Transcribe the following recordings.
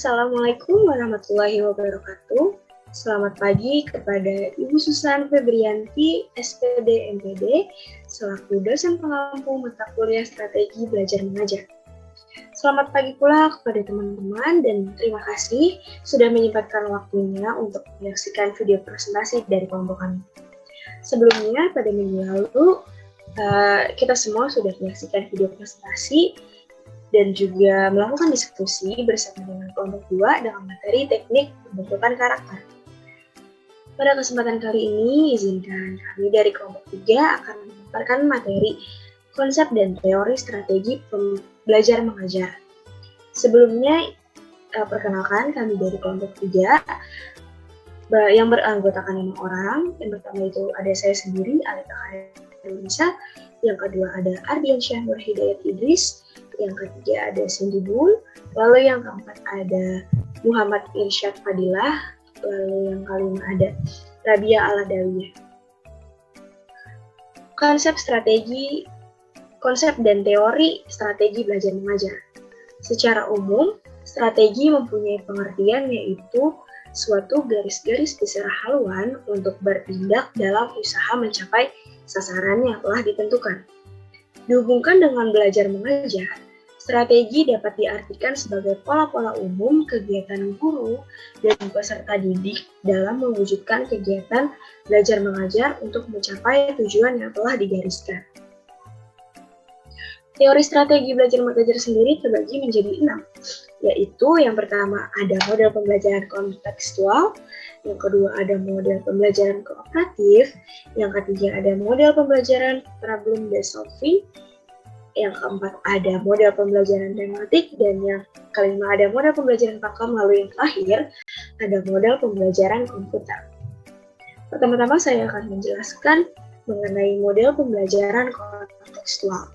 Assalamualaikum warahmatullahi wabarakatuh. Selamat pagi kepada Ibu Susan Febrianti, SPD MPD, selaku dosen pengampu mata kuliah strategi belajar mengajar. Selamat pagi pula kepada teman-teman dan terima kasih sudah menyempatkan waktunya untuk menyaksikan video presentasi dari kelompok kami. Sebelumnya, pada minggu lalu, kita semua sudah menyaksikan video presentasi dan juga melakukan diskusi bersama dengan kelompok 2 dengan materi teknik pembentukan karakter. Pada kesempatan kali ini, izinkan kami dari kelompok 3 akan memaparkan materi konsep dan teori strategi belajar mengajar. Sebelumnya, perkenalkan kami dari kelompok 3 yang beranggotakan 5 orang. Yang pertama itu ada saya sendiri, Alita Khairunisa. Yang kedua ada Ardiansyah Nur Hidayat Idris. Yang ketiga ada Cindy Bull, lalu yang keempat ada Muhammad Irsyad Fadilah, lalu yang kelima ada Rabia Aladawiyah. Konsep dan teori strategi belajar mengajar. Secara umum, strategi mempunyai pengertian yaitu suatu garis-garis besar haluan untuk bertindak dalam usaha mencapai sasaran yang telah ditentukan. Dihubungkan dengan belajar mengajar, strategi dapat diartikan sebagai pola-pola umum kegiatan guru dan peserta didik dalam mewujudkan kegiatan belajar mengajar untuk mencapai tujuan yang telah digariskan. Teori strategi belajar mengajar sendiri terbagi menjadi 6, yaitu yang pertama ada model pembelajaran kontekstual, yang kedua ada model pembelajaran kooperatif, yang ketiga ada model pembelajaran problem based solving, yang keempat ada model pembelajaran tematik, dan yang kelima ada model pembelajaran pakem, lalu yang terakhir ada model pembelajaran komputer. Pertama-tama saya akan menjelaskan mengenai model pembelajaran kontekstual.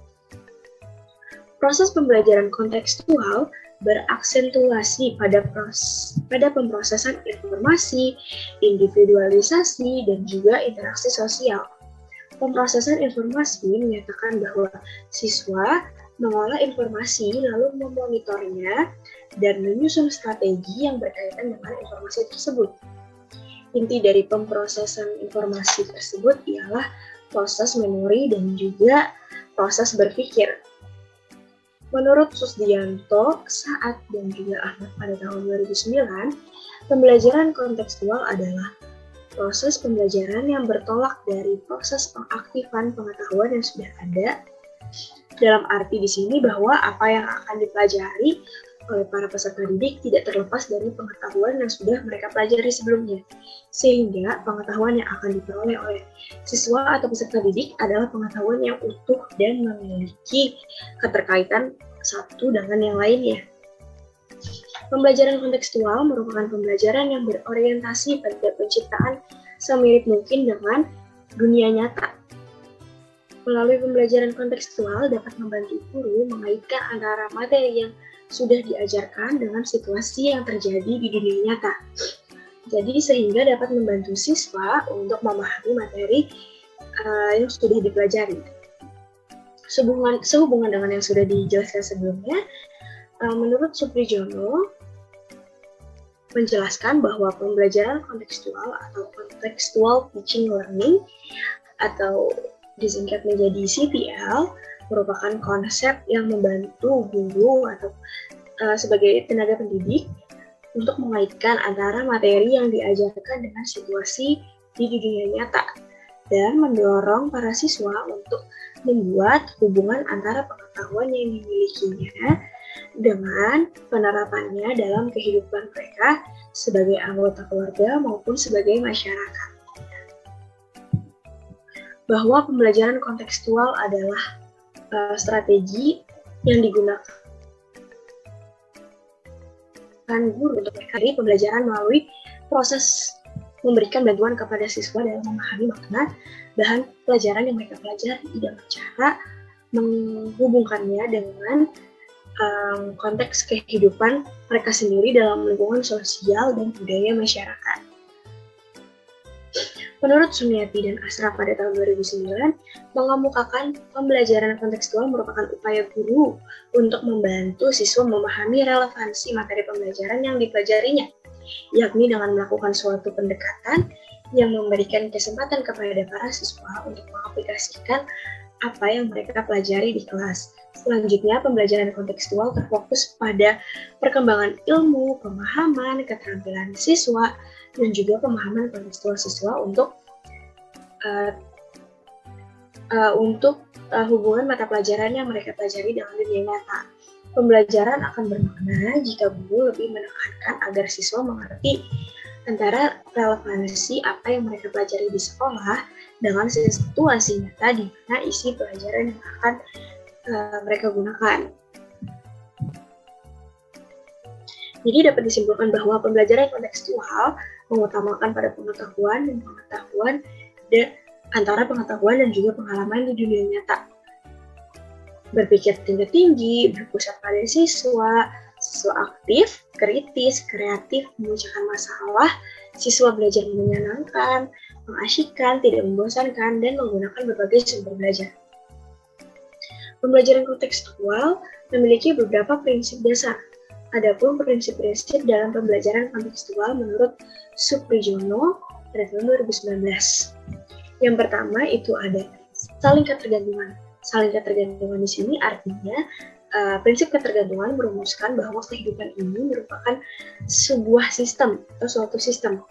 Proses pembelajaran kontekstual beraksentuasi pada pemrosesan informasi, individualisasi, dan juga interaksi sosial. Pemrosesan informasi menyatakan bahwa siswa mengolah informasi lalu memonitornya dan menyusun strategi yang berkaitan dengan informasi tersebut. Inti dari pemrosesan informasi tersebut ialah proses memori dan juga proses berpikir. Menurut Susdianto, Saad, dan juga Ahmad pada tahun 2009, pembelajaran kontekstual adalah proses pembelajaran yang bertolak dari proses pengaktifan pengetahuan yang sudah ada. Dalam arti di sini bahwa apa yang akan dipelajari oleh para peserta didik tidak terlepas dari pengetahuan yang sudah mereka pelajari sebelumnya. Sehingga pengetahuan yang akan diperoleh oleh siswa atau peserta didik adalah pengetahuan yang utuh dan memiliki keterkaitan satu dengan yang lainnya. Pembelajaran kontekstual merupakan pembelajaran yang berorientasi pada penciptaan semirip mungkin dengan dunia nyata. Melalui pembelajaran kontekstual dapat membantu guru mengaitkan antara materi yang sudah diajarkan dengan situasi yang terjadi di dunia nyata. Jadi sehingga dapat membantu siswa untuk memahami materi yang sudah dipelajari. Sehubungan dengan yang sudah dijelaskan sebelumnya, menurut Suprijono menjelaskan bahwa pembelajaran kontekstual atau contextual teaching learning atau disingkat menjadi CTL merupakan konsep yang membantu guru atau sebagai tenaga pendidik untuk mengaitkan antara materi yang diajarkan dengan situasi di dunia nyata dan mendorong para siswa untuk membuat hubungan antara pengetahuan yang dimilikinya dengan penerapannya dalam kehidupan mereka sebagai anggota keluarga maupun sebagai masyarakat. Bahwa pembelajaran kontekstual adalah strategi yang digunakan guru untuk mengakhiri pembelajaran melalui proses memberikan bantuan kepada siswa dalam memahami makna bahan pelajaran yang mereka pelajari dengan cara menghubungkannya dengan konteks kehidupan mereka sendiri dalam lingkungan sosial dan budaya masyarakat. Menurut Sumiati dan Asraf pada tahun 2009, mengemukakan pembelajaran kontekstual merupakan upaya guru untuk membantu siswa memahami relevansi materi pembelajaran yang dipelajarinya, yakni dengan melakukan suatu pendekatan yang memberikan kesempatan kepada para siswa untuk mengaplikasikan apa yang mereka pelajari di kelas. Selanjutnya, pembelajaran kontekstual terfokus pada perkembangan ilmu, pemahaman, keterampilan siswa, dan juga pemahaman kontekstual siswa untuk hubungan mata pelajaran yang mereka pelajari dengan dunia nyata. Pembelajaran akan bermakna jika guru lebih menekankan agar siswa mengerti antara relevansi apa yang mereka pelajari di sekolah dengan situasi nyata di mana isi pelajaran yang akan mereka gunakan. Jadi dapat disimpulkan bahwa pembelajaran kontekstual mengutamakan pada pengetahuan antara pengetahuan dan juga pengalaman di dunia nyata. Berpikir tingkat tinggi, berpusat pada siswa aktif, kritis, kreatif, memecahkan masalah, siswa belajar menyenangkan, mengasyikkan, tidak membosankan, dan menggunakan berbagai sumber belajar. Pembelajaran kontekstual memiliki beberapa prinsip dasar. Adapun prinsip-prinsip dalam pembelajaran kontekstual menurut Suprijono pada tahun 2019. Yang pertama itu ada saling ketergantungan. Saling ketergantungan di sini artinya prinsip ketergantungan merumuskan bahwa kehidupan ini merupakan sebuah sistem atau suatu sistem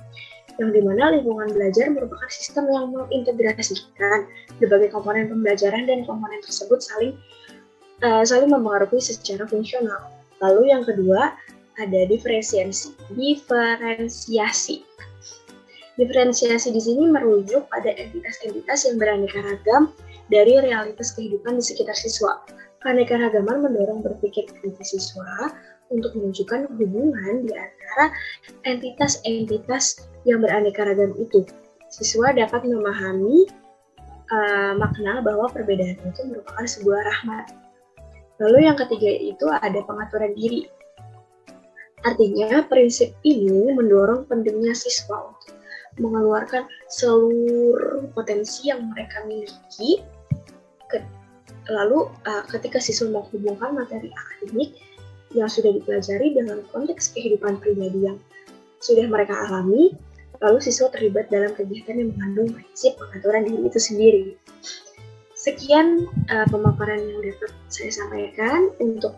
yang dimana lingkungan belajar merupakan sistem yang mengintegrasikan berbagai komponen pembelajaran dan komponen tersebut saling mempengaruhi secara fungsional. Lalu yang kedua ada diferensiasi. Diferensiasi di sini merujuk pada entitas-entitas yang beraneka ragam dari realitas kehidupan di sekitar siswa. Keanekaragaman mendorong berpikir kritis siswa untuk menunjukkan hubungan di antara entitas-entitas yang beraneka ragam itu. Siswa dapat memahami makna bahwa perbedaan itu merupakan sebuah rahmat. Lalu yang ketiga itu ada pengaturan diri. Artinya prinsip ini mendorong pentingnya siswa untuk mengeluarkan seluruh potensi yang mereka miliki. Lalu ketika siswa menghubungkan materi akademik yang sudah dipelajari dengan konteks kehidupan pribadi yang sudah mereka alami, lalu siswa terlibat dalam kegiatan yang mengandung prinsip pengaturan diri itu sendiri. Sekian pemaparan yang dapat saya sampaikan. Untuk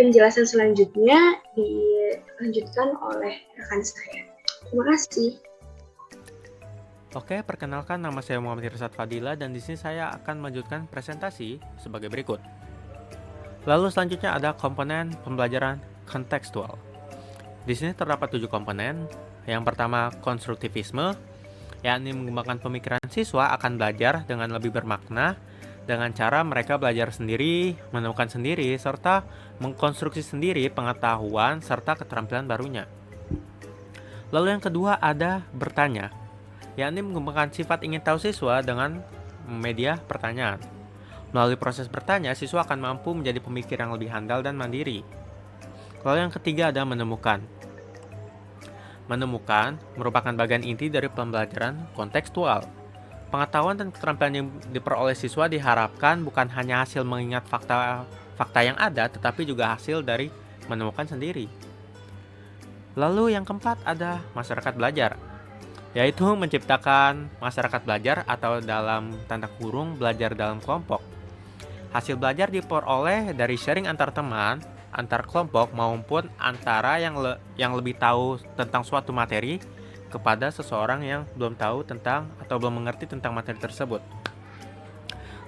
penjelasan selanjutnya dilanjutkan oleh rekan saya. Terima kasih. Oke, perkenalkan, nama saya Muhammad Irsad Fadila dan di sini saya akan melanjutkan presentasi sebagai berikut. Lalu selanjutnya ada komponen pembelajaran kontekstual. Di sini terdapat 7 komponen. Yang pertama, konstruktivisme, yakni mengembangkan pemikiran siswa akan belajar dengan lebih bermakna dengan cara mereka belajar sendiri, menemukan sendiri, serta mengkonstruksi sendiri pengetahuan serta keterampilan barunya. Lalu yang kedua ada bertanya, yakni mengembangkan sifat ingin tahu siswa dengan media pertanyaan. Melalui proses bertanya, siswa akan mampu menjadi pemikir yang lebih handal dan mandiri. Lalu yang ketiga ada menemukan. Menemukan merupakan bagian inti dari pembelajaran kontekstual. Pengetahuan dan keterampilan yang diperoleh siswa diharapkan bukan hanya hasil mengingat fakta yang ada, tetapi juga hasil dari menemukan sendiri. Lalu yang keempat ada masyarakat belajar, yaitu menciptakan masyarakat belajar atau dalam tanda kurung belajar dalam kelompok. Hasil belajar diperoleh dari sharing antar teman, antar kelompok maupun antara yang lebih tahu tentang suatu materi kepada seseorang yang belum tahu tentang atau belum mengerti tentang materi tersebut.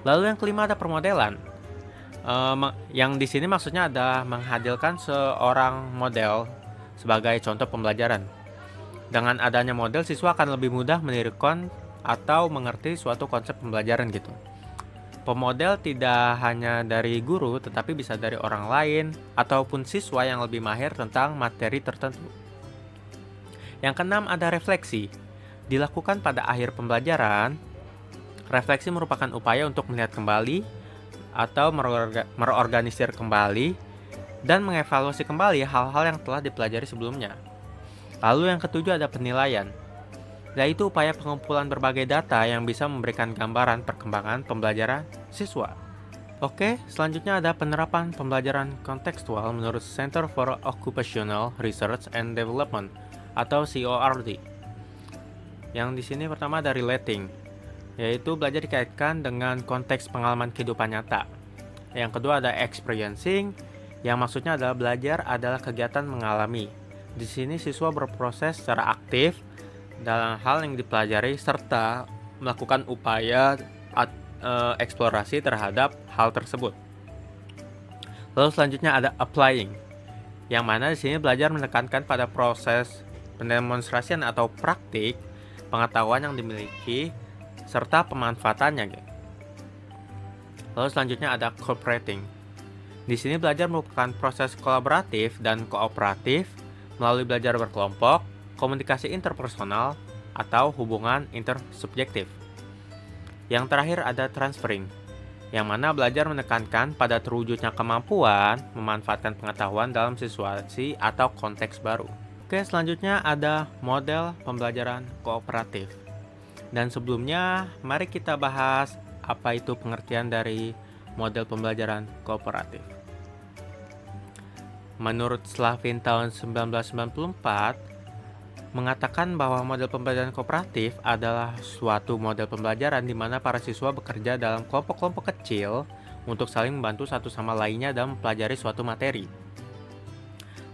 Lalu yang kelima ada permodelan. Yang di sini maksudnya ada menghadirkan seorang model sebagai contoh pembelajaran. Dengan adanya model, siswa akan lebih mudah menirukan atau mengerti suatu konsep pembelajaran gitu. Pemodel tidak hanya dari guru, tetapi bisa dari orang lain ataupun siswa yang lebih mahir tentang materi tertentu. Yang keenam ada refleksi. Dilakukan pada akhir pembelajaran, refleksi merupakan upaya untuk melihat kembali atau mereorganisir kembali dan mengevaluasi kembali hal-hal yang telah dipelajari sebelumnya. Lalu yang ketujuh ada penilaian. yaitu upaya pengumpulan berbagai data yang bisa memberikan gambaran perkembangan pembelajaran siswa. Oke, selanjutnya ada penerapan pembelajaran kontekstual menurut Center for Occupational Research and Development atau CORD. Yang di sini pertama ada relating, yaitu belajar dikaitkan dengan konteks pengalaman kehidupan nyata. Yang kedua ada experiencing, yang maksudnya adalah belajar adalah kegiatan mengalami. Di sini siswa berproses secara aktif dalam hal yang dipelajari serta melakukan upaya eksplorasi terhadap hal tersebut. Lalu selanjutnya ada applying, yang mana di sini belajar menekankan pada proses pendemonstrasian atau praktik pengetahuan yang dimiliki serta pemanfaatannya. Lalu selanjutnya ada cooperating. Di sini belajar merupakan proses kolaboratif dan kooperatif melalui belajar berkelompok, komunikasi interpersonal, atau hubungan intersubjektif. Yang terakhir ada transferring, yang mana belajar menekankan pada terwujudnya kemampuan memanfaatkan pengetahuan dalam situasi atau konteks baru. Oke, selanjutnya ada model pembelajaran kooperatif. Dan sebelumnya, mari kita bahas apa itu pengertian dari model pembelajaran kooperatif. Menurut Slavin tahun 1994, mengatakan bahwa model pembelajaran kooperatif adalah suatu model pembelajaran di mana para siswa bekerja dalam kelompok-kelompok kecil untuk saling membantu satu sama lainnya dalam mempelajari suatu materi.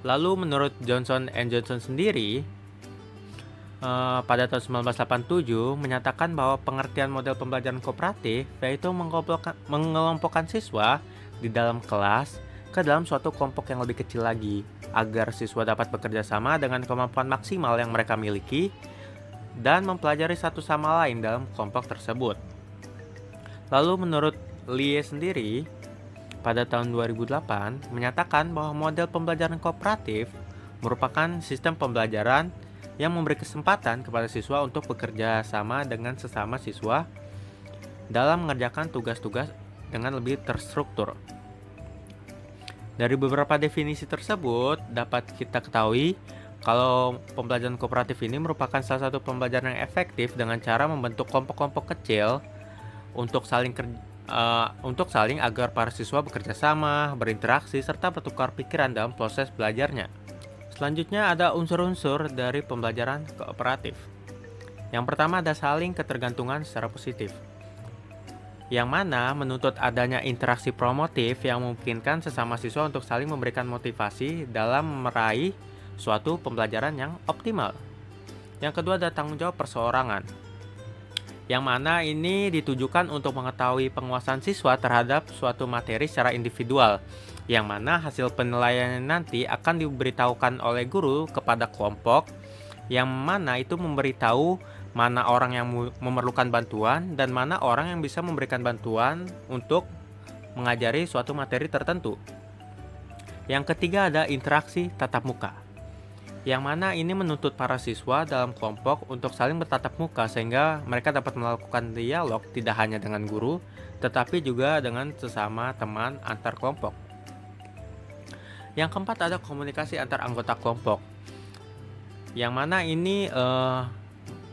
Lalu menurut Johnson & Johnson sendiri, pada tahun 1987 menyatakan bahwa pengertian model pembelajaran kooperatif yaitu mengelompokkan siswa di dalam kelas ke dalam suatu kelompok yang lebih kecil lagi, agar siswa dapat bekerja sama dengan kemampuan maksimal yang mereka miliki dan mempelajari satu sama lain dalam kelompok tersebut. Lalu menurut Lie sendiri, pada tahun 2008 menyatakan bahwa model pembelajaran kooperatif merupakan sistem pembelajaran yang memberi kesempatan kepada siswa untuk bekerja sama dengan sesama siswa dalam mengerjakan tugas-tugas dengan lebih terstruktur. Dari beberapa definisi tersebut, dapat kita ketahui kalau pembelajaran kooperatif ini merupakan salah satu pembelajaran yang efektif dengan cara membentuk kelompok-kelompok kecil untuk saling agar para siswa bekerja sama, berinteraksi, serta bertukar pikiran dalam proses belajarnya. Selanjutnya ada unsur-unsur dari pembelajaran kooperatif. Yang pertama ada saling ketergantungan secara positif, yang mana menuntut adanya interaksi promotif yang memungkinkan sesama siswa untuk saling memberikan motivasi dalam meraih suatu pembelajaran yang optimal. Yang kedua ada tanggung jawab perseorangan, yang mana ini ditujukan untuk mengetahui penguasaan siswa terhadap suatu materi secara individual, yang mana hasil penilaian nanti akan diberitahukan oleh guru kepada kelompok, yang mana itu memberitahu mana orang yang memerlukan bantuan dan mana orang yang bisa memberikan bantuan untuk mengajari suatu materi tertentu. Yang ketiga ada interaksi tatap muka, yang mana ini menuntut para siswa dalam kelompok untuk saling bertatap muka sehingga mereka dapat melakukan dialog tidak hanya dengan guru, tetapi juga dengan sesama teman antar kelompok. Yang keempat ada komunikasi antar anggota kelompok, yang mana ini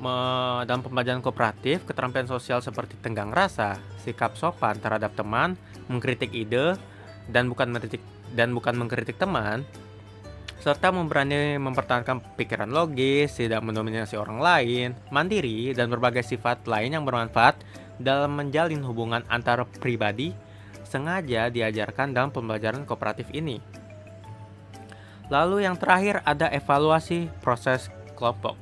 dalam pembelajaran kooperatif, keterampilan sosial seperti tenggang rasa, sikap sopan terhadap teman, mengkritik ide dan bukan mengkritik teman, serta berani mempertahankan pikiran logis, tidak mendominasi orang lain, mandiri, dan berbagai sifat lain yang bermanfaat dalam menjalin hubungan antar pribadi, sengaja diajarkan dalam pembelajaran kooperatif ini. Lalu yang terakhir ada evaluasi proses kelompok,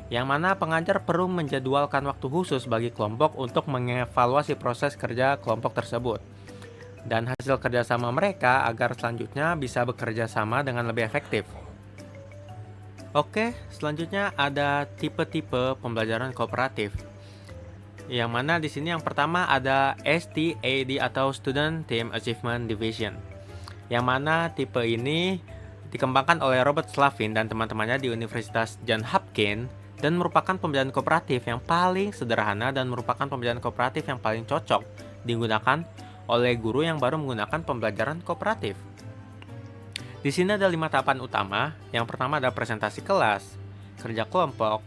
yang mana pengajar perlu menjadwalkan waktu khusus bagi kelompok untuk mengevaluasi proses kerja kelompok tersebut dan hasil kerjasama mereka agar selanjutnya bisa bekerja sama dengan lebih efektif. Oke, selanjutnya ada tipe-tipe pembelajaran kooperatif, yang mana di sini yang pertama ada STAD atau Student Team Achievement Division, yang mana tipe ini dikembangkan oleh Robert Slavin dan teman-temannya di Universitas Johns Hopkins dan merupakan pembelajaran kooperatif yang paling sederhana dan merupakan pembelajaran kooperatif yang paling cocok digunakan oleh guru yang baru menggunakan pembelajaran kooperatif. Di sini ada 5 tahapan utama. Yang pertama ada presentasi kelas, kerja kelompok,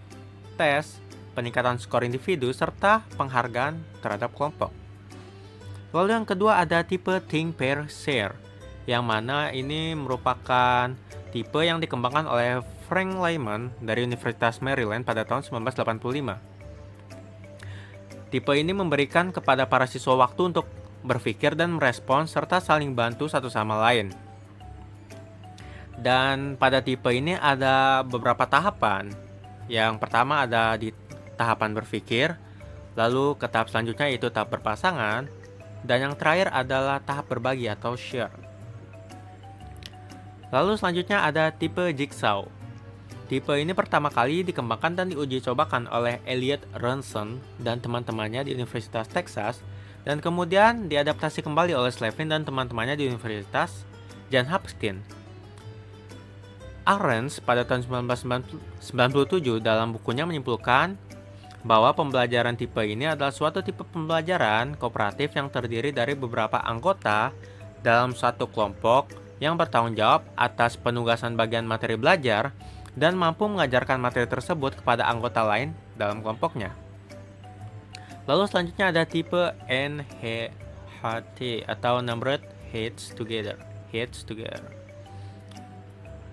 tes, peningkatan skor individu, serta penghargaan terhadap kelompok. Lalu yang kedua ada tipe Think, Pair, Share, yang mana ini merupakan tipe yang dikembangkan oleh Frank Lyman dari Universitas Maryland pada tahun 1985. Tipe ini memberikan kepada para siswa waktu untuk berpikir dan merespons serta saling bantu satu sama lain. Dan pada tipe ini ada beberapa tahapan. Yang pertama ada di tahapan berpikir, lalu ke tahap selanjutnya yaitu tahap berpasangan, dan yang terakhir adalah tahap berbagi atau share. Lalu selanjutnya ada tipe Jigsaw. Tipe ini pertama kali dikembangkan dan diuji cobakan oleh Elliot Runson dan teman-temannya di Universitas Texas, dan kemudian diadaptasi kembali oleh Slavin dan teman-temannya di Universitas Johns Hopkins. Ahrens pada tahun 1997 dalam bukunya menyimpulkan bahwa pembelajaran tipe ini adalah suatu tipe pembelajaran kooperatif yang terdiri dari beberapa anggota dalam satu kelompok yang bertanggung jawab atas penugasan bagian materi belajar dan mampu mengajarkan materi tersebut kepada anggota lain dalam kelompoknya. Lalu selanjutnya ada tipe NHT atau Numbered Heads Together.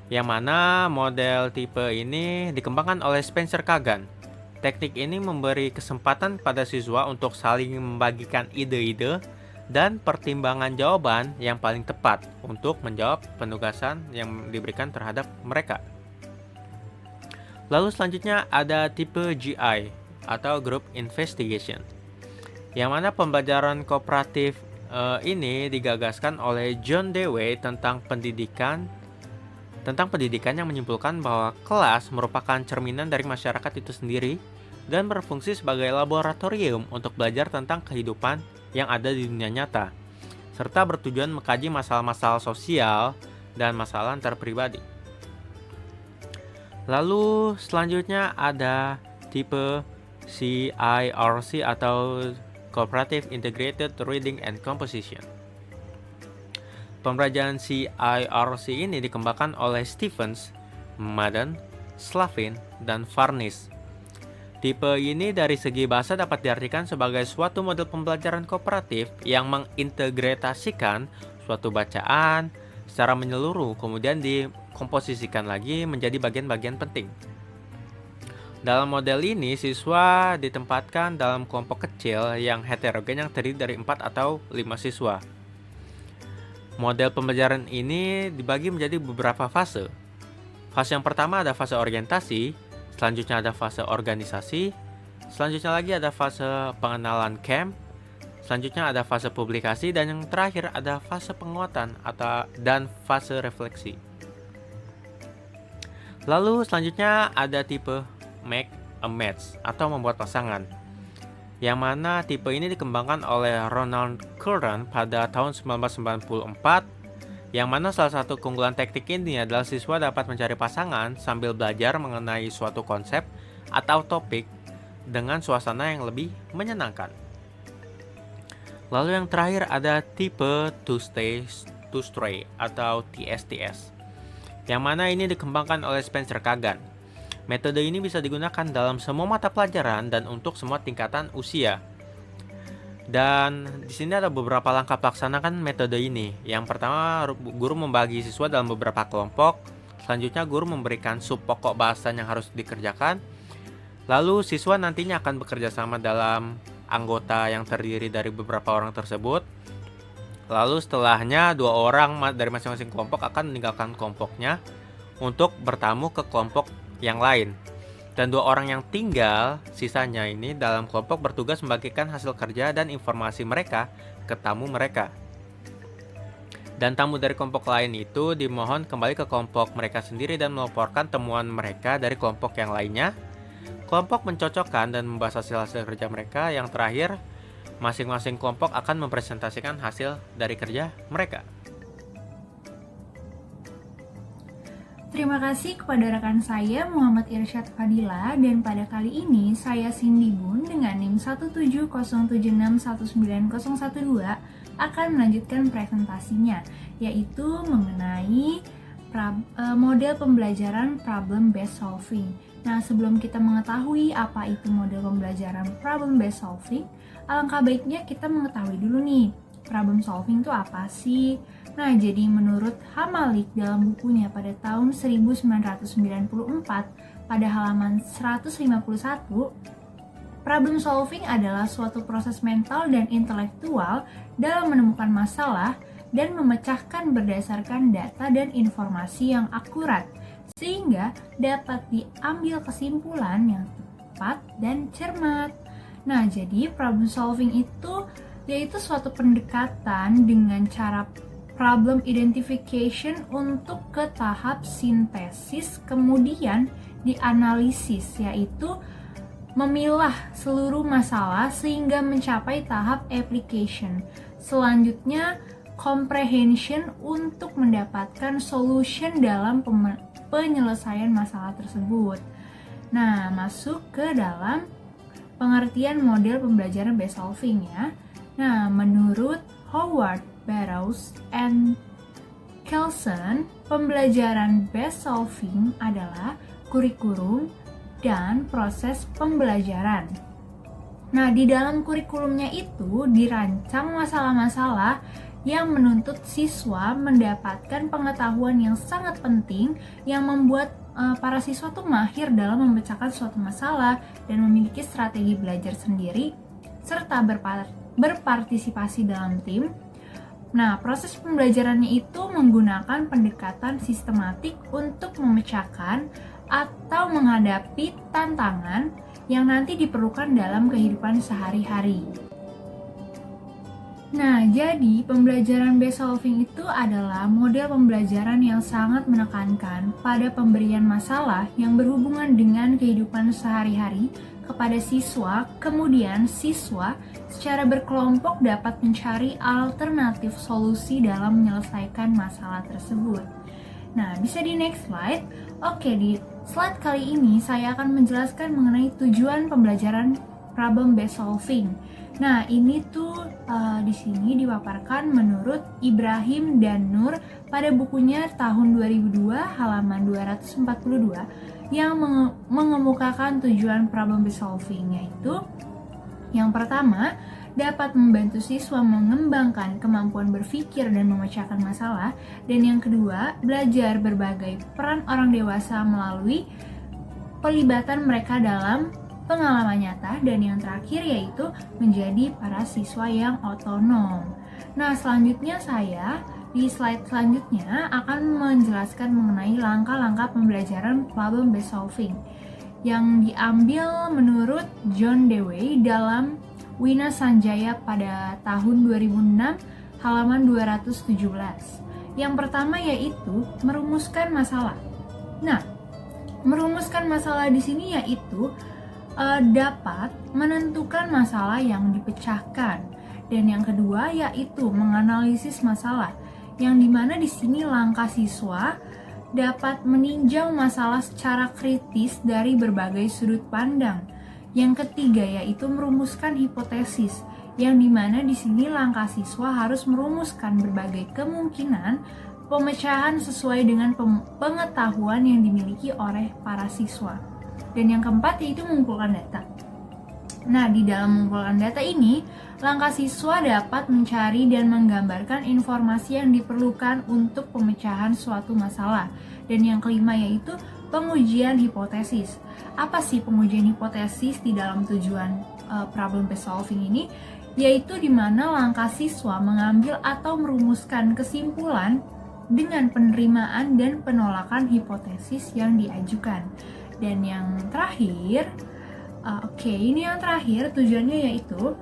Yang mana model tipe ini dikembangkan oleh Spencer Kagan. Teknik ini memberi kesempatan pada siswa untuk saling membagikan ide-ide dan pertimbangan jawaban yang paling tepat untuk menjawab penugasan yang diberikan terhadap mereka. Lalu selanjutnya ada tipe GI atau Group Investigation, yang mana pembelajaran kooperatif ini digagaskan oleh John Dewey tentang pendidikan yang menyimpulkan bahwa kelas merupakan cerminan dari masyarakat itu sendiri dan berfungsi sebagai laboratorium untuk belajar tentang kehidupan yang ada di dunia nyata, serta bertujuan mengkaji masalah-masalah sosial dan masalah antar pribadi. Lalu selanjutnya ada tipe CIRC atau Cooperative Integrated Reading and Composition. Pembelajaran CIRC ini dikembangkan oleh Stephens, Madden, Slavin, dan Farnis. Tipe ini dari segi bahasa dapat diartikan sebagai suatu model pembelajaran kooperatif yang mengintegrasikan suatu bacaan secara menyeluruh, kemudian dikomposisikan lagi menjadi bagian-bagian penting. Dalam model ini, siswa ditempatkan dalam kelompok kecil yang heterogen yang terdiri dari 4 atau 5 siswa. Model pembelajaran ini dibagi menjadi beberapa fase. Fase yang pertama ada fase orientasi, selanjutnya ada fase organisasi, selanjutnya lagi ada fase pengenalan camp, selanjutnya ada fase publikasi, dan yang terakhir ada fase penguatan dan fase refleksi. Lalu selanjutnya ada tipe make a match atau membuat pasangan, yang mana tipe ini dikembangkan oleh Ronald Curran pada tahun 1994, yang mana salah satu keunggulan teknik ini adalah siswa dapat mencari pasangan sambil belajar mengenai suatu konsep atau topik dengan suasana yang lebih menyenangkan. Lalu yang terakhir ada tipe to stray atau TSTS, yang mana ini dikembangkan oleh Spencer Kagan. Metode ini bisa digunakan dalam semua mata pelajaran dan untuk semua tingkatan usia. Dan di sini ada beberapa langkah pelaksanakan metode ini. Yang pertama, guru membagi siswa dalam beberapa kelompok. Selanjutnya, guru memberikan sub pokok bahasan yang harus dikerjakan. Lalu, siswa nantinya akan bekerja sama dalam anggota yang terdiri dari beberapa orang tersebut. Lalu setelahnya, 2 orang dari masing-masing kelompok akan meninggalkan kelompoknya untuk bertamu ke kelompok yang lain, dan 2 orang yang tinggal sisanya ini dalam kelompok bertugas membagikan hasil kerja dan informasi mereka ke tamu mereka, dan tamu dari kelompok lain itu dimohon kembali ke kelompok mereka sendiri dan melaporkan temuan mereka dari kelompok yang lainnya. Kelompok mencocokkan dan membahas hasil kerja mereka. Yang terakhir, masing-masing kelompok akan mempresentasikan hasil dari kerja mereka. Terima kasih kepada rekan saya Muhammad Irsyad Fadila, dan pada kali ini saya Cindy Bun dengan NIM 17076190012 akan melanjutkan presentasinya, yaitu mengenai model pembelajaran problem based solving. Nah, sebelum kita mengetahui apa itu model pembelajaran problem based solving, alangkah baiknya kita mengetahui dulu nih, problem solving itu apa sih? Nah, jadi menurut Hamalik dalam bukunya pada tahun 1994 pada halaman 151, problem solving adalah suatu proses mental dan intelektual dalam menemukan masalah dan memecahkan berdasarkan data dan informasi yang akurat, sehingga dapat diambil kesimpulan yang tepat dan cermat. Nah, jadi problem solving itu yaitu suatu pendekatan dengan cara problem identification untuk ke tahap sintesis, kemudian dianalisis, yaitu memilah seluruh masalah sehingga mencapai tahap application. Selanjutnya, comprehension untuk mendapatkan solution dalam penyelesaian masalah tersebut. Nah, masuk ke dalam pengertian model pembelajaran based solving ya. Nah, menurut Howard Barrows and Kelsen, pembelajaran based solving adalah kurikulum dan proses pembelajaran. Nah, di dalam kurikulumnya itu dirancang masalah-masalah yang menuntut siswa mendapatkan pengetahuan yang sangat penting yang membuat para siswa tuh mahir dalam memecahkan suatu masalah dan memiliki strategi belajar sendiri serta berpartisipasi dalam tim. Nah, proses pembelajarannya itu menggunakan pendekatan sistematik untuk memecahkan atau menghadapi tantangan yang nanti diperlukan dalam kehidupan sehari-hari. Nah, jadi pembelajaran based solving itu adalah model pembelajaran yang sangat menekankan pada pemberian masalah yang berhubungan dengan kehidupan sehari-hari kepada siswa, kemudian siswa secara berkelompok dapat mencari alternatif solusi dalam menyelesaikan masalah tersebut. Nah, bisa di next slide. Oke, di slide kali ini saya akan menjelaskan mengenai tujuan pembelajaran problem based solving. Nah, ini tuh di sini dipaparkan menurut Ibrahim dan Nur pada bukunya tahun 2002 halaman 242 yang mengemukakan tujuan problem based solving, yaitu yang pertama, dapat membantu siswa mengembangkan kemampuan berpikir dan memecahkan masalah, dan yang kedua, belajar berbagai peran orang dewasa melalui pelibatan mereka dalam pengalaman nyata, dan yang terakhir yaitu menjadi para siswa yang otonom. Nah, selanjutnya saya di slide selanjutnya akan menjelaskan mengenai langkah-langkah pembelajaran problem based solving yang diambil menurut John Dewey dalam Wina Sanjaya pada tahun 2006 halaman 217. Yang pertama yaitu merumuskan masalah. Nah, merumuskan masalah di sini yaitu dapat menentukan masalah yang dipecahkan, dan yang kedua yaitu menganalisis masalah, yang dimana di sini langkah siswa dapat meninjau masalah secara kritis dari berbagai sudut pandang. Yang ketiga yaitu merumuskan hipotesis, yang dimana di sini langkah siswa harus merumuskan berbagai kemungkinan pemecahan sesuai dengan pengetahuan yang dimiliki oleh para siswa. Dan yang keempat yaitu mengumpulkan data. Nah, di dalam mengumpulkan data ini, langkah siswa dapat mencari dan menggambarkan informasi yang diperlukan untuk pemecahan suatu masalah. Dan yang kelima yaitu pengujian hipotesis. Apa sih pengujian hipotesis di dalam tujuan problem based solving ini? Yaitu di mana langkah siswa mengambil atau merumuskan kesimpulan dengan penerimaan dan penolakan hipotesis yang diajukan. Dan yang terakhir, ini yang terakhir tujuannya yaitu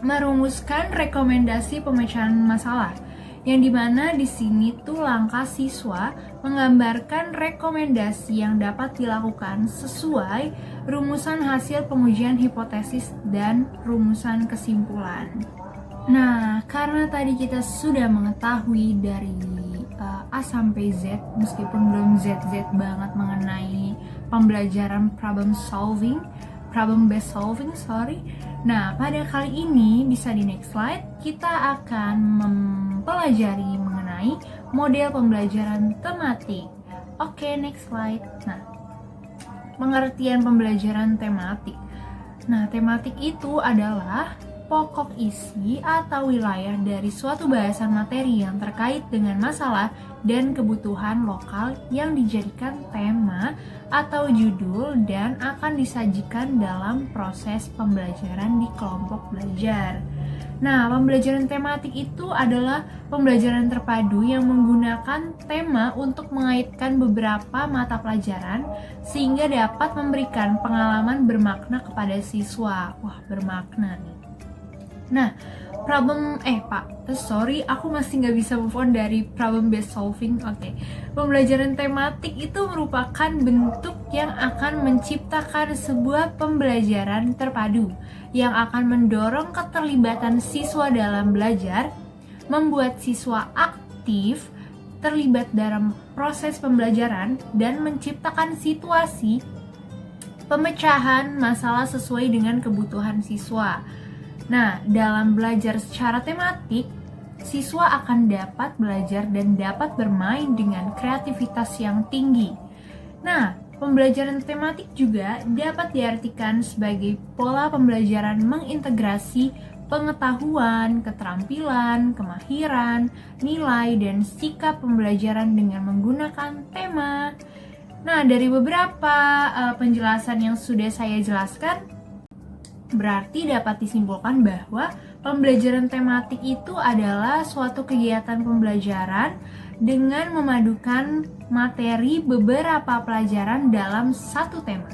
merumuskan rekomendasi pemecahan masalah, yang dimana di sini tuh langkah siswa menggambarkan rekomendasi yang dapat dilakukan sesuai rumusan hasil pengujian hipotesis dan rumusan kesimpulan. Nah, karena tadi kita sudah mengetahui dari A sampai Z, meskipun belum ZZ banget mengenai pembelajaran problem based solving. Nah, pada kali ini bisa di next slide kita akan mempelajari mengenai model pembelajaran tematik. Oke, next slide. Nah, Pengertian pembelajaran tematik. Nah, tematik itu adalah pokok isi atau wilayah dari suatu bahasan materi yang terkait dengan masalah dan kebutuhan lokal yang dijadikan tema atau judul dan akan disajikan dalam proses pembelajaran di kelompok belajar. Nah, pembelajaran tematik itu adalah pembelajaran terpadu yang menggunakan tema untuk mengaitkan beberapa mata pelajaran sehingga dapat memberikan pengalaman bermakna kepada siswa. Wah, bermakna nih. Nah, aku masih nggak bisa move on dari problem based solving. Pembelajaran tematik itu merupakan bentuk yang akan menciptakan sebuah pembelajaran terpadu yang akan mendorong keterlibatan siswa dalam belajar, membuat siswa aktif, terlibat dalam proses pembelajaran, dan menciptakan situasi pemecahan masalah sesuai dengan kebutuhan siswa. Nah, dalam belajar secara tematik, siswa akan dapat belajar dan dapat bermain dengan kreativitas yang tinggi. Nah, pembelajaran tematik juga dapat diartikan sebagai pola pembelajaran mengintegrasi pengetahuan, keterampilan, kemahiran, nilai, dan sikap pembelajaran dengan menggunakan tema. Nah, dari beberapa penjelasan yang sudah saya jelaskan, berarti dapat disimpulkan bahwa pembelajaran tematik itu adalah suatu kegiatan pembelajaran dengan memadukan materi beberapa pelajaran dalam satu tema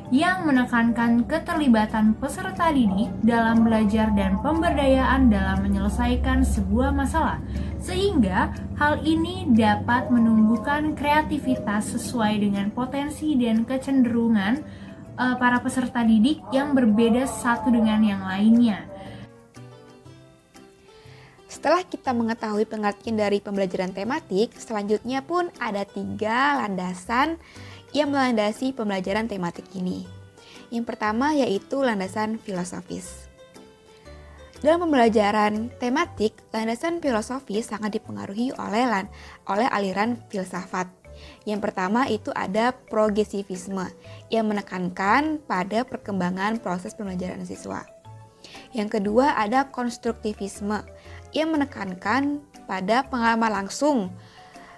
yang menekankan keterlibatan peserta didik dalam belajar dan pemberdayaan dalam menyelesaikan sebuah masalah, sehingga hal ini dapat menumbuhkan kreativitas sesuai dengan potensi dan kecenderungan para peserta didik yang berbeda satu dengan yang lainnya. Setelah kita mengetahui pengertian dari pembelajaran tematik, selanjutnya pun ada 3 landasan yang melandasi pembelajaran tematik ini. Yang pertama yaitu landasan filosofis. Dalam pembelajaran tematik, landasan filosofis sangat dipengaruhi oleh aliran filsafat. Yang pertama itu ada progresivisme yang menekankan pada perkembangan proses pembelajaran siswa. Yang kedua ada konstruktivisme yang menekankan pada pengalaman langsung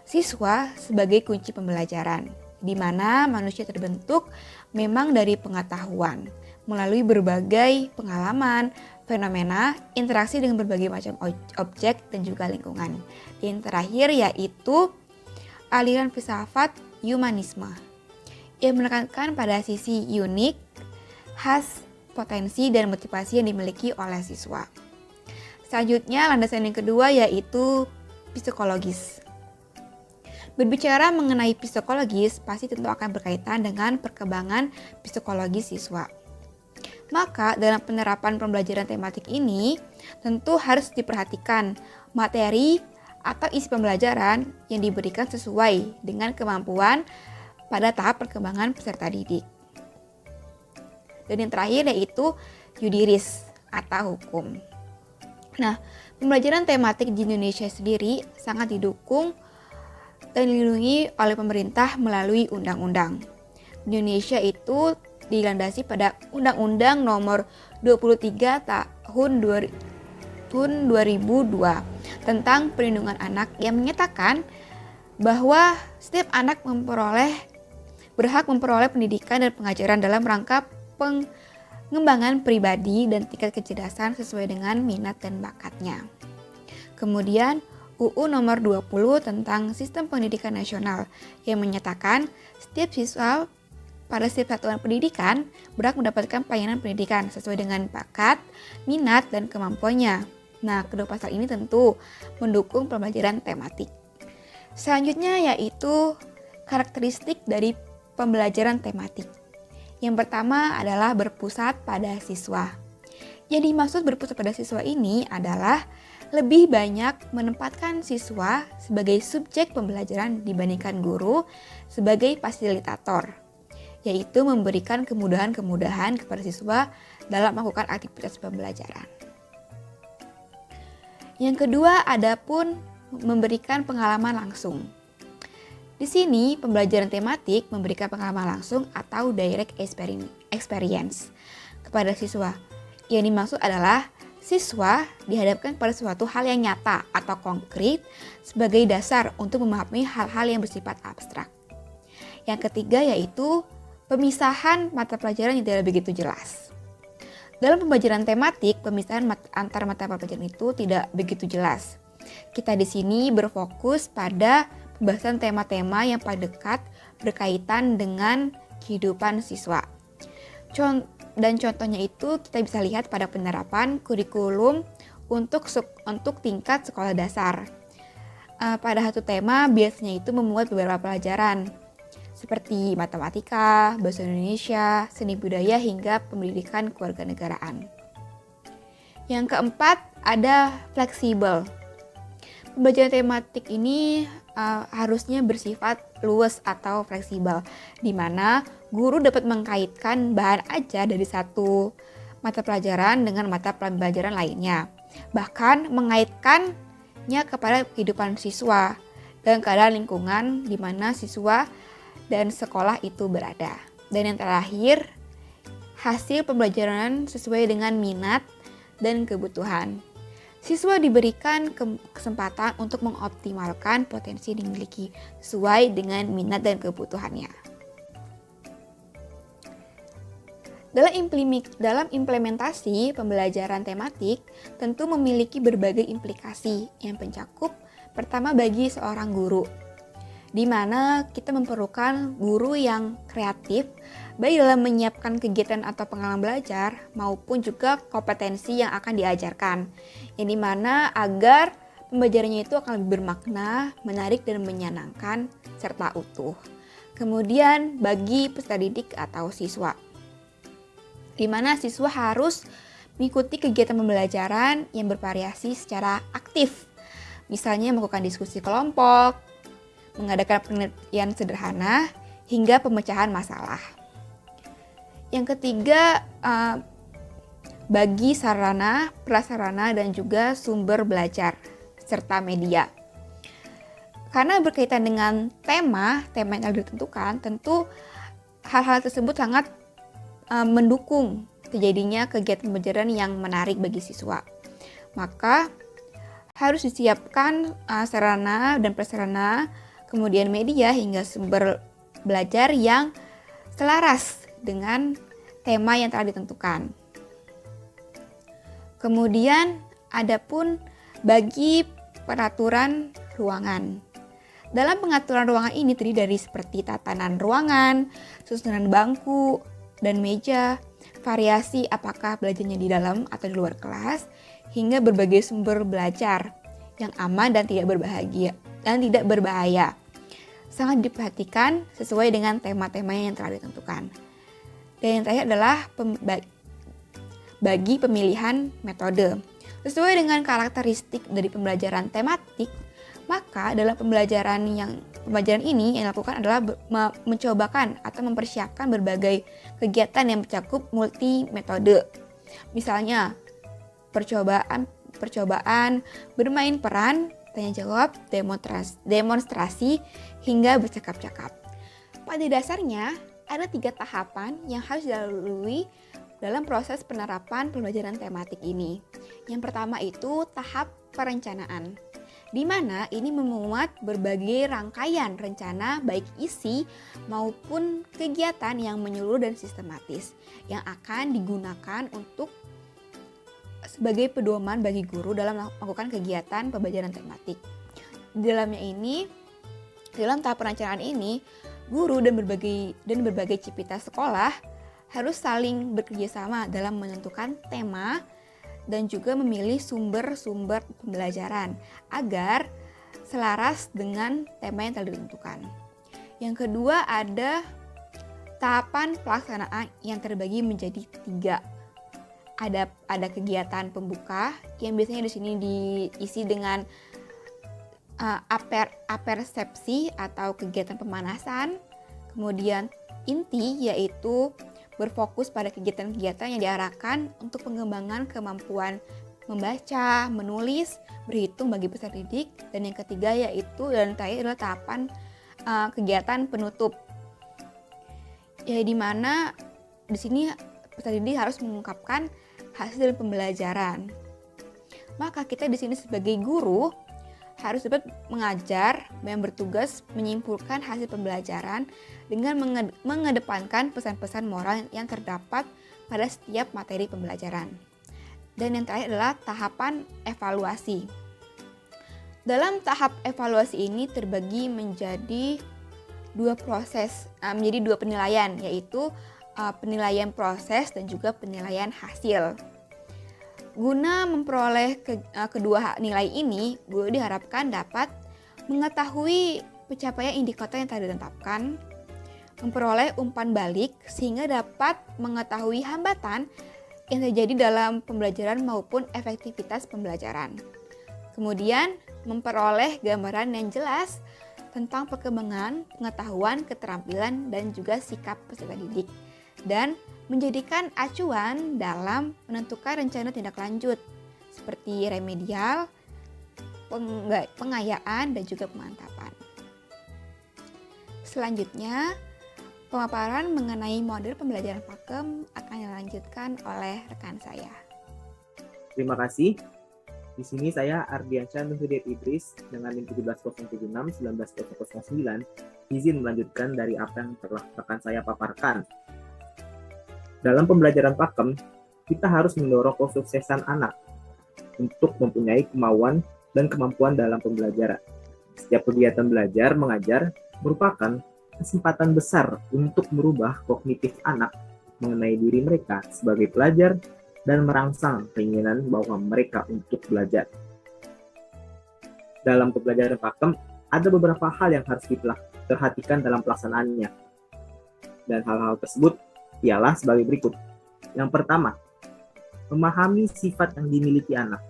siswa sebagai kunci pembelajaran, di mana manusia terbentuk memang dari pengetahuan melalui berbagai pengalaman, fenomena, interaksi dengan berbagai macam objek dan juga lingkungan. Yang terakhir yaitu aliran filsafat humanisme yang menekankan pada sisi unik, khas, potensi, dan motivasi yang dimiliki oleh siswa. Selanjutnya, landasan yang kedua yaitu psikologis. Berbicara mengenai psikologis, pasti tentu akan berkaitan dengan perkembangan psikologis siswa. Maka, dalam penerapan pembelajaran tematik ini, tentu harus diperhatikan materi atau isi pembelajaran yang diberikan sesuai dengan kemampuan pada tahap perkembangan peserta didik. Dan yang terakhir yaitu judiris atau hukum. Nah, pembelajaran tematik di Indonesia sendiri sangat didukung dan dilindungi oleh pemerintah melalui undang-undang. Indonesia itu dilandasi pada Undang-Undang Nomor 23 Tahun 2002 tentang perlindungan anak yang menyatakan bahwa setiap anak berhak memperoleh pendidikan dan pengajaran dalam rangka pengembangan pribadi dan tingkat kecerdasan sesuai dengan minat dan bakatnya. Kemudian UU Nomor 20 tentang Sistem Pendidikan Nasional yang menyatakan setiap siswa pada setiap satuan pendidikan berhak mendapatkan pelayanan pendidikan sesuai dengan bakat, minat, dan kemampuannya. Nah, kedua pasal ini tentu mendukung pembelajaran tematik. Selanjutnya yaitu karakteristik dari pembelajaran tematik. Yang pertama adalah berpusat pada siswa. Yang dimaksud berpusat pada siswa ini adalah lebih banyak menempatkan siswa sebagai subjek pembelajaran dibandingkan guru sebagai fasilitator, yaitu memberikan kemudahan-kemudahan kepada siswa dalam melakukan aktivitas pembelajaran. Yang kedua, adapun memberikan pengalaman langsung. Di sini, pembelajaran tematik memberikan pengalaman langsung atau direct experience kepada siswa. Yang dimaksud adalah siswa dihadapkan pada suatu hal yang nyata atau konkret sebagai dasar untuk memahami hal-hal yang bersifat abstrak. Yang ketiga yaitu pemisahan mata pelajaran yang tidak begitu jelas. Dalam pembelajaran tematik, pemisahan antar mata pelajaran itu tidak begitu jelas. Kita di sini berfokus pada pembahasan tema-tema yang paling dekat berkaitan dengan kehidupan siswa. Dan contohnya itu kita bisa lihat pada penerapan kurikulum untuk tingkat sekolah dasar. Pada satu tema biasanya itu memuat beberapa pelajaran seperti matematika, bahasa Indonesia, seni budaya hingga pendidikan kewarganegaraan. Yang keempat ada fleksibel. Pembelajaran tematik ini harusnya bersifat luas atau fleksibel, di mana guru dapat mengkaitkan bahan ajar dari satu mata pelajaran dengan mata pelajaran lainnya, bahkan mengaitkannya kepada kehidupan siswa dan keadaan lingkungan di mana siswa dan sekolah itu berada. Dan yang terakhir, hasil pembelajaran sesuai dengan minat dan kebutuhan. Siswa diberikan kesempatan untuk mengoptimalkan potensi yang dimiliki sesuai dengan minat dan kebutuhannya. Dalam implementasi pembelajaran tematik tentu memiliki berbagai implikasi yang mencakup pertama bagi seorang guru, di mana kita memerlukan guru yang kreatif baik dalam menyiapkan kegiatan atau pengalaman belajar maupun juga kompetensi yang akan diajarkan, yang dimana agar pembelajarannya itu akan lebih bermakna, menarik dan menyenangkan serta utuh. Kemudian bagi peserta didik atau siswa, di mana siswa harus mengikuti kegiatan pembelajaran yang bervariasi secara aktif, misalnya melakukan diskusi kelompok, mengadakan penelitian sederhana, hingga pemecahan masalah. Yang ketiga, bagi sarana, prasarana, dan juga sumber belajar, serta media. Karena berkaitan dengan tema yang telah ditentukan, tentu hal-hal tersebut sangat mendukung terjadinya kegiatan pembelajaran yang menarik bagi siswa. Maka harus disiapkan sarana dan prasarana, kemudian media hingga sumber belajar yang selaras dengan tema yang telah ditentukan. Kemudian adapun bagi peraturan ruangan. Dalam pengaturan ruangan ini terdiri dari seperti tatanan ruangan, susunan bangku dan meja, variasi apakah belajarnya di dalam atau di luar kelas, hingga berbagai sumber belajar yang aman dan tidak berbahaya. Sangat diperhatikan sesuai dengan tema-tema yang telah ditentukan. Dan yang terakhir adalah bagi pemilihan metode. Sesuai dengan karakteristik dari pembelajaran tematik, maka dalam pembelajaran ini yang dilakukan adalah mencobakan atau mempersiapkan berbagai kegiatan yang mencakup multi metode. Misalnya percobaan, bermain peran, tanya jawab, demonstrasi, hingga bercakap-cakap. Pada dasarnya, ada 3 tahapan yang harus dilalui dalam proses penerapan pembelajaran tematik ini. Yang pertama itu tahap perencanaan, di mana ini memuat berbagai rangkaian rencana baik isi maupun kegiatan yang menyeluruh dan sistematis yang akan digunakan untuk sebagai pedoman bagi guru dalam melakukan kegiatan pembelajaran tematik. Dalam tahap perencanaan ini, guru dan berbagai civitas sekolah harus saling bekerjasama dalam menentukan tema dan juga memilih sumber-sumber pembelajaran agar selaras dengan tema yang telah ditentukan. Yang kedua ada tahapan pelaksanaan yang terbagi menjadi 3. Ada kegiatan pembuka yang biasanya di sini diisi dengan apersepsi atau kegiatan pemanasan. Kemudian inti yaitu berfokus pada kegiatan-kegiatan yang diarahkan untuk pengembangan kemampuan membaca, menulis, berhitung bagi peserta didik. Dan yang ketiga yaitu dan terakhir adalah tahapan kegiatan penutup. Ya, di mana di sini peserta didik harus mengungkapkan hasil pembelajaran. Maka kita di sini sebagai guru harus dapat mengajar dan bertugas menyimpulkan hasil pembelajaran dengan mengedepankan pesan-pesan moral yang terdapat pada setiap materi pembelajaran. Dan yang terakhir adalah tahapan evaluasi. Dalam tahap evaluasi ini terbagi menjadi dua penilaian, yaitu penilaian proses dan juga penilaian hasil. Guna memperoleh kedua nilai ini, guru diharapkan dapat mengetahui pencapaian indikator yang telah ditetapkan, memperoleh umpan balik sehingga dapat mengetahui hambatan yang terjadi dalam pembelajaran maupun efektivitas pembelajaran. Kemudian, memperoleh gambaran yang jelas tentang perkembangan, pengetahuan, keterampilan, dan juga sikap peserta didik. Dan menjadikan acuan dalam menentukan rencana tindak lanjut seperti remedial, pengayaan, dan juga pemantapan. Selanjutnya, pemaparan mengenai model pembelajaran pakem akan dilanjutkan oleh rekan saya. Terima kasih. Di sini saya Ardiansyah Nuhidayat Idris dengan NIM 17076-19009 izin melanjutkan dari apa yang telah rekan saya paparkan. Dalam pembelajaran pakem, kita harus mendorong kesuksesan anak untuk mempunyai kemauan dan kemampuan dalam pembelajaran. Setiap kegiatan belajar mengajar merupakan kesempatan besar untuk merubah kognitif anak mengenai diri mereka sebagai pelajar dan merangsang keinginan bahwa mereka untuk belajar. Dalam pembelajaran pakem, ada beberapa hal yang harus diperhatikan dalam pelaksanaannya. Dan hal-hal tersebut ialah sebagai berikut. Yang pertama, memahami sifat yang dimiliki anak.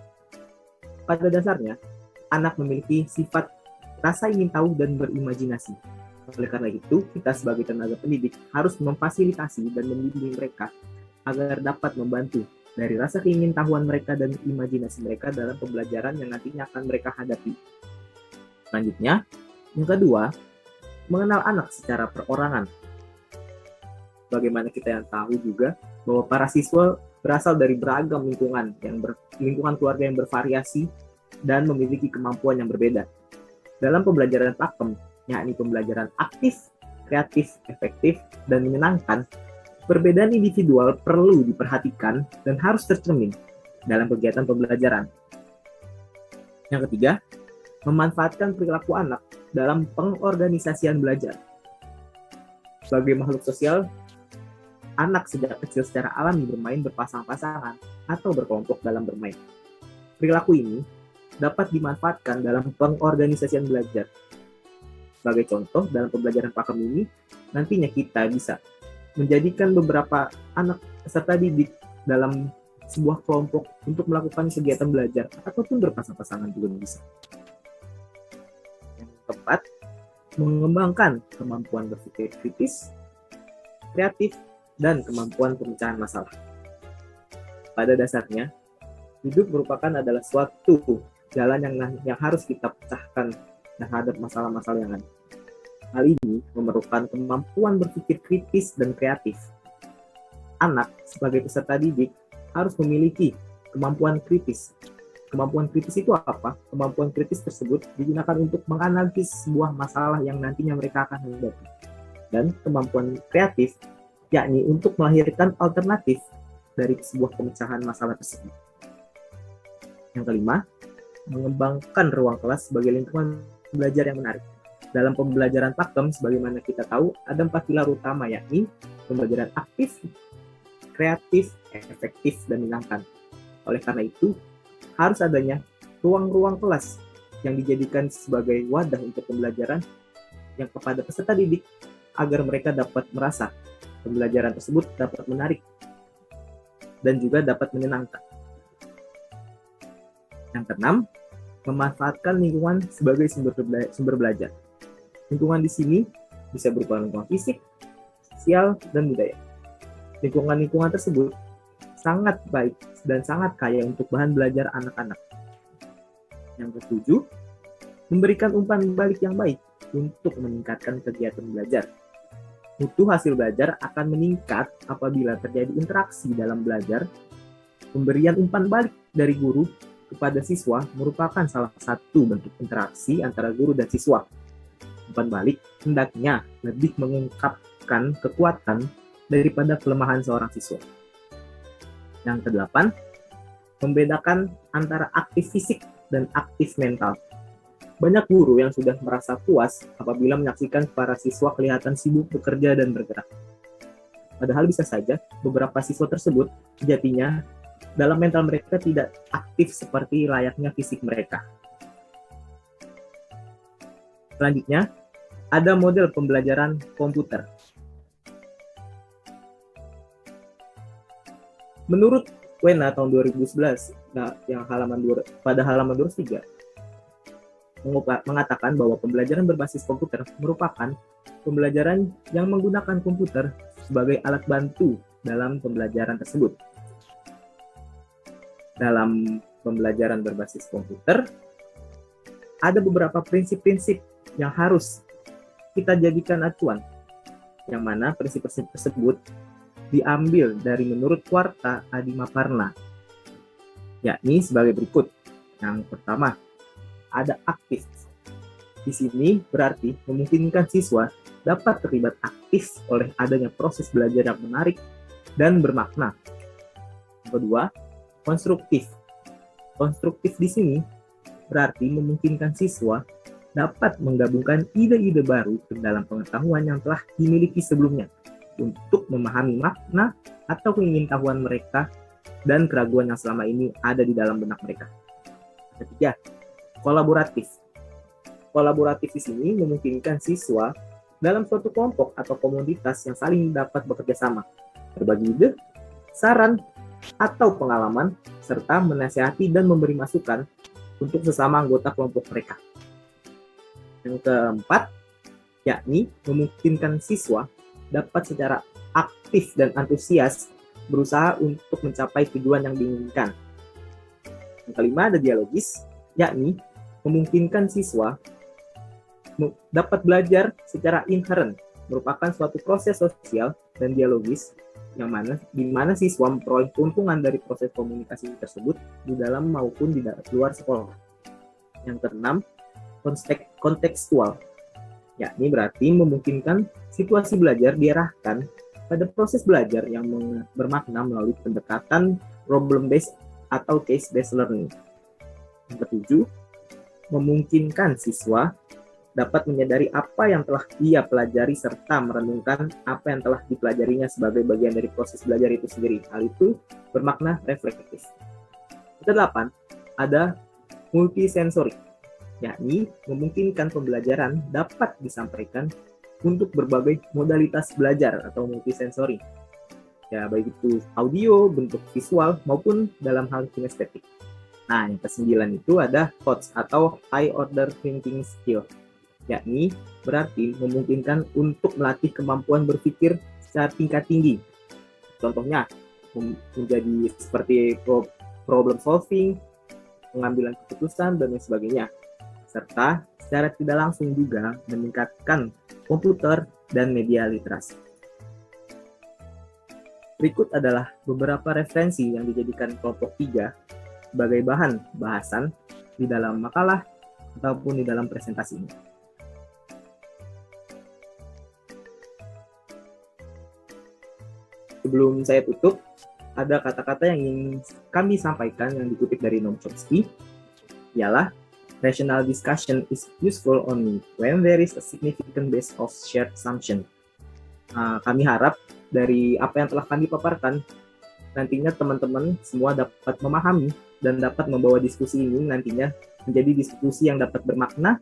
Pada dasarnya, anak memiliki sifat rasa ingin tahu dan berimajinasi. Oleh karena itu, kita sebagai tenaga pendidik harus memfasilitasi dan membimbing mereka agar dapat membantu dari rasa keingintahuan mereka dan imajinasi mereka dalam pembelajaran yang nantinya akan mereka hadapi. Selanjutnya, yang kedua, mengenal anak secara perorangan. Bagaimana kita yang tahu juga bahwa para siswa berasal dari beragam lingkungan, lingkungan keluarga yang bervariasi dan memiliki kemampuan yang berbeda. Dalam pembelajaran pakem, yakni pembelajaran aktif, kreatif, efektif, dan menyenangkan, perbedaan individual perlu diperhatikan dan harus tercermin dalam kegiatan pembelajaran. Yang ketiga, memanfaatkan perilaku anak dalam pengorganisasian belajar. Sebagai makhluk sosial, anak sejak kecil secara alami bermain berpasang-pasangan atau berkelompok dalam bermain. Perilaku ini dapat dimanfaatkan dalam pengorganisasian belajar. Sebagai contoh, dalam pembelajaran pakem ini, nantinya kita bisa menjadikan beberapa anak peserta didik dalam sebuah kelompok untuk melakukan kegiatan belajar ataupun berpasang-pasangan juga bisa. Yang keempat, mengembangkan kemampuan berpikir kritis, kreatif, dan kemampuan pemecahan masalah. Pada dasarnya, hidup merupakan adalah suatu jalan yang harus kita pecahkan terhadap masalah-masalah yang ada. Hal ini memerlukan kemampuan berpikir kritis dan kreatif. Anak sebagai peserta didik harus memiliki kemampuan kritis. Kemampuan kritis itu apa? Kemampuan kritis tersebut digunakan untuk menganalisis sebuah masalah yang nantinya mereka akan hadapi. Dan kemampuan kreatif yakni untuk melahirkan alternatif dari sebuah pemecahan masalah tersebut. Yang kelima, mengembangkan ruang kelas sebagai lingkungan belajar yang menarik. Dalam pembelajaran pakem, sebagaimana kita tahu, ada 4 pilar utama, yakni pembelajaran aktif, kreatif, efektif, dan menyenangkan. Oleh karena itu, harus adanya ruang-ruang kelas yang dijadikan sebagai wadah untuk pembelajaran yang kepada peserta didik agar mereka dapat merasa pembelajaran tersebut dapat menarik dan juga dapat menyenangkan. Yang keenam, memanfaatkan lingkungan sebagai sumber belajar. Lingkungan di sini bisa berupa lingkungan fisik, sosial, dan budaya. Lingkungan-lingkungan tersebut sangat baik dan sangat kaya untuk bahan belajar anak-anak. Yang ketujuh, memberikan umpan balik yang baik. untuk meningkatkan kegiatan belajar. Mutu hasil belajar akan meningkat apabila terjadi interaksi dalam belajar. Pemberian umpan balik dari guru kepada siswa merupakan salah satu bentuk interaksi antara guru dan siswa. Umpan balik hendaknya lebih mengungkapkan kekuatan daripada kelemahan seorang siswa. Yang kedelapan, membedakan antara aktif fisik dan aktif mental. Banyak guru yang sudah merasa puas apabila menyaksikan para siswa kelihatan sibuk bekerja dan bergerak. Padahal bisa saja beberapa siswa tersebut sejatinya dalam mental mereka tidak aktif seperti layaknya fisik mereka. Selanjutnya, ada model pembelajaran komputer. Menurut Wena tahun 2011, pada halaman 203, mengatakan bahwa pembelajaran berbasis komputer merupakan pembelajaran yang menggunakan komputer sebagai alat bantu dalam pembelajaran tersebut. Dalam pembelajaran berbasis komputer, ada beberapa prinsip-prinsip yang harus kita jadikan acuan, yang mana prinsip-prinsip tersebut diambil dari menurut Warta Adimaparna, yakni sebagai berikut. Yang pertama, ada aktif. Di sini berarti memungkinkan siswa dapat terlibat aktif oleh adanya proses belajar yang menarik dan bermakna. Yang kedua, konstruktif. Konstruktif di sini berarti memungkinkan siswa dapat menggabungkan ide-ide baru ke dalam pengetahuan yang telah dimiliki sebelumnya untuk memahami makna atau keingintahuan mereka dan keraguan yang selama ini ada di dalam benak mereka. Ketiga, kolaboratif. Kolaboratif di sini memungkinkan siswa dalam suatu kelompok atau komunitas yang saling dapat bekerja sama, berbagi ide, saran, atau pengalaman, serta menasihati dan memberi masukan untuk sesama anggota kelompok mereka. Yang keempat, yakni memungkinkan siswa dapat secara aktif dan antusias berusaha untuk mencapai tujuan yang diinginkan. Yang kelima, ada dialogis, yakni memungkinkan siswa dapat belajar secara inherent, merupakan suatu proses sosial dan dialogis di mana siswa memperoleh keuntungan dari proses komunikasi tersebut di dalam maupun di luar sekolah. Yang keenam, kontekstual, yakni berarti memungkinkan situasi belajar diarahkan pada proses belajar yang bermakna melalui pendekatan problem-based atau case-based learning. Yang ketujuh, memungkinkan siswa dapat menyadari apa yang telah ia pelajari serta merenungkan apa yang telah dipelajarinya sebagai bagian dari proses belajar itu sendiri. Hal itu bermakna reflektif. Yang kedelapan, ada multisensori, yakni memungkinkan pembelajaran dapat disampaikan untuk berbagai modalitas belajar atau multisensori. Ya, baik itu audio, bentuk visual, maupun dalam hal kinestetik. Nah, yang kesembilan itu ada HOTS atau High Order Thinking Skill, yakni berarti memungkinkan untuk melatih kemampuan berpikir secara tingkat tinggi. Contohnya, menjadi seperti problem solving, pengambilan keputusan, dan lain sebagainya. Serta secara tidak langsung juga meningkatkan komputer dan media literasi. Berikut adalah beberapa referensi yang dijadikan kelompok 3 sebagai bahan bahasan di dalam makalah ataupun di dalam presentasi ini. Sebelum saya tutup, ada kata-kata yang ingin kami sampaikan yang dikutip dari Noam Chomsky, ialah rational discussion is useful only when there is a significant base of shared assumption. Kami harap dari apa yang telah kami paparkan, nantinya teman-teman semua dapat memahami dan dapat membawa diskusi ini nantinya menjadi diskusi yang dapat bermakna,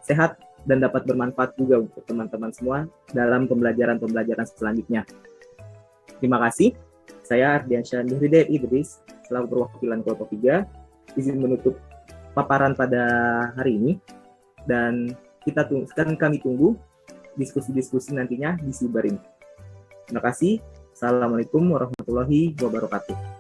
sehat, dan dapat bermanfaat juga untuk teman-teman semua dalam pembelajaran-pembelajaran selanjutnya. Terima kasih. Saya Ardiansyah Nuhridayat Idris, selaku perwakilan kelompok 3, izin menutup paparan pada hari ini, dan kami tunggu diskusi-diskusi nantinya di Siber ini. Terima kasih. Assalamualaikum warahmatullahi wabarakatuh.